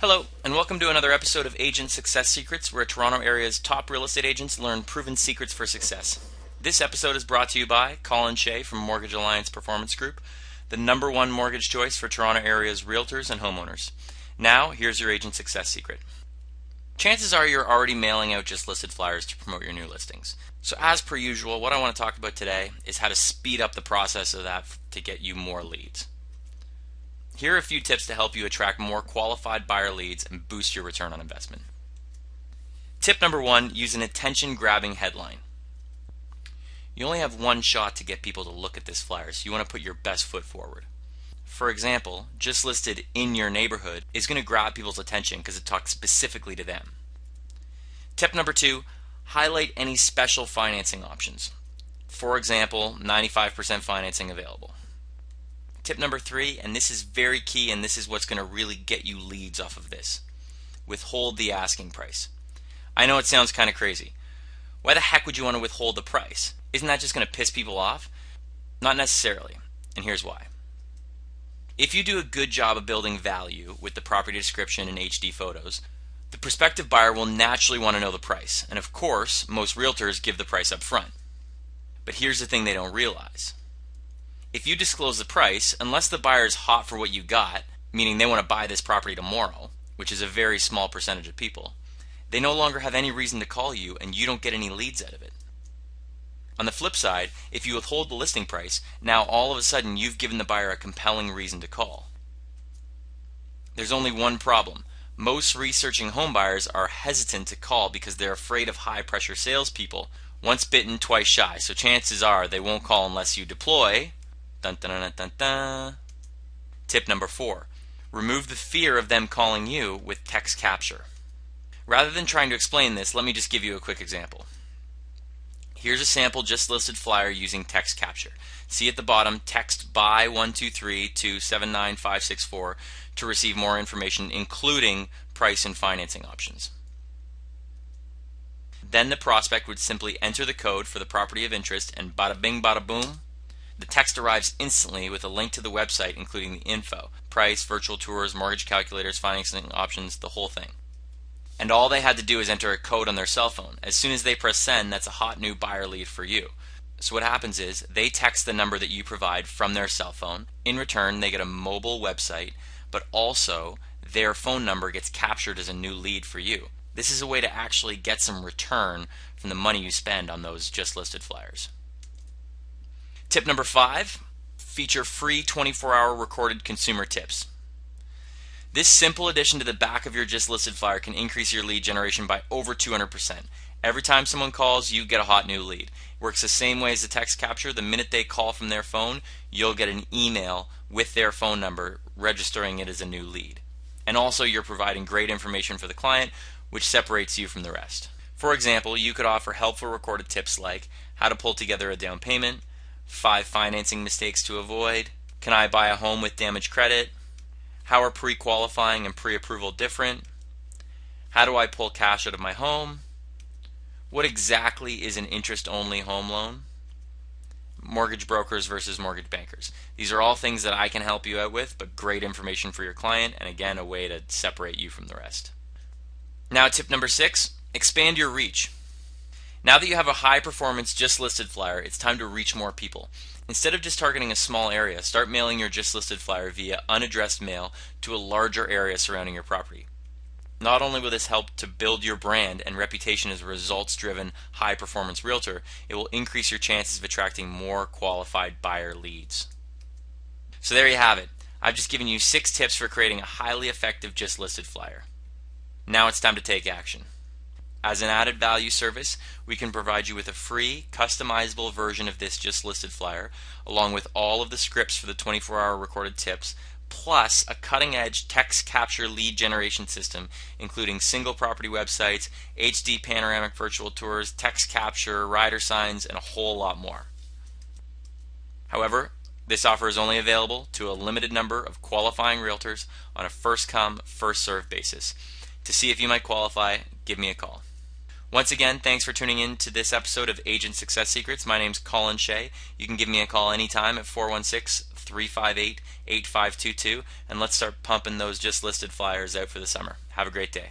Hello, and welcome to another episode of Agent Success Secrets, where Toronto area's top real estate agents learn proven secrets for success. This episode is brought to you by Colin Shea from Mortgage Alliance Performance Group, the #1 mortgage choice for Toronto area's realtors and homeowners. Now, here's your agent success secret. Chances are you're already mailing out just listed flyers to promote your new listings. So as per usual, what I want to talk about today is how to speed up the process of that to get you more leads. Here are a few tips to help you attract more qualified buyer leads and boost your return on investment. Tip number 1, use an attention-grabbing headline. You only have one shot to get people to look at this flyer, so you want to put your best foot forward. For example, just listed in your neighborhood is going to grab people's attention because it talks specifically to them. Tip number 2, highlight any special financing options. For example, 95% financing available. Tip number 3, and this is very key, and this is what's going to really get you leads off of this. Withhold the asking price. I know it sounds kind of crazy. Why the heck would you want to withhold the price? Isn't that just going to piss people off? Not necessarily, and here's why. If you do a good job of building value with the property description and HD photos, the prospective buyer will naturally want to know the price, and of course, most realtors give the price up front. But here's the thing they don't realize. If you disclose the price, unless the buyer is hot for what you got, meaning they want to buy this property tomorrow, which is a very small percentage of people, they no longer have any reason to call you and you don't get any leads out of it. On the flip side, if you withhold the listing price, now all of a sudden you've given the buyer a compelling reason to call. There's only one problem. Most researching home buyers are hesitant to call because they're afraid of high pressure salespeople. Once bitten, twice shy, so chances are they won't call unless you deploy. Dun, dun, dun, dun, dun. Tip number 4, remove the fear of them calling you with text capture. Rather than trying to explain this, let me just give you a quick example. Here's a sample just listed flyer using text capture. See at the bottom, text buy 123 to 79564 to receive more information, including price and financing options. Then the prospect would simply enter the code for the property of interest, and bada bing bada boom, the text arrives instantly with a link to the website including the info, price, virtual tours, mortgage calculators, financing options, the whole thing. And all they had to do is enter a code on their cell phone. As soon as they press send, that's a hot new buyer lead for you. So what happens is they text the number that you provide from their cell phone. In return, they get a mobile website, but also their phone number gets captured as a new lead for you. This is a way to actually get some return from the money you spend on those just listed flyers. Tip number 5, feature free 24-hour recorded consumer tips. This simple addition to the back of your just listed flyer can increase your lead generation by over 200%. Every time someone calls, you get a hot new lead. It works the same way as the text capture. The minute they call from their phone, you'll get an email with their phone number registering it as a new lead. And also you're providing great information for the client, which separates you from the rest. For example, you could offer helpful recorded tips like how to pull together a down payment, 5 financing mistakes to avoid, can I buy a home with damaged credit, how are pre-qualifying and pre-approval different, how do I pull cash out of my home, what exactly is an interest-only home loan, mortgage brokers versus mortgage bankers. These are all things that I can help you out with, but great information for your client, and again, a way to separate you from the rest. Now tip number 6, expand your reach. Now that you have a high-performance just listed flyer, it's time to reach more people. Instead of just targeting a small area, start mailing your just listed flyer via unaddressed mail to a larger area surrounding your property. Not only will this help to build your brand and reputation as a results-driven, high-performance realtor, it will increase your chances of attracting more qualified buyer leads. So there you have it. I've just given you 6 tips for creating a highly effective just listed flyer. Now it's time to take action. As an added value service, we can provide you with a free, customizable version of this just listed flyer, along with all of the scripts for the 24-hour recorded tips, plus a cutting-edge text capture lead generation system, including single property websites, HD panoramic virtual tours, text capture, rider signs, and a whole lot more. However, this offer is only available to a limited number of qualifying realtors on a first-come, first-served basis. To see if you might qualify, give me a call. Once again, thanks for tuning in to this episode of Agent Success Secrets. My name's Colin Shea. You can give me a call anytime at 416-358-8522, and let's start pumping those just listed flyers out for the summer. Have a great day.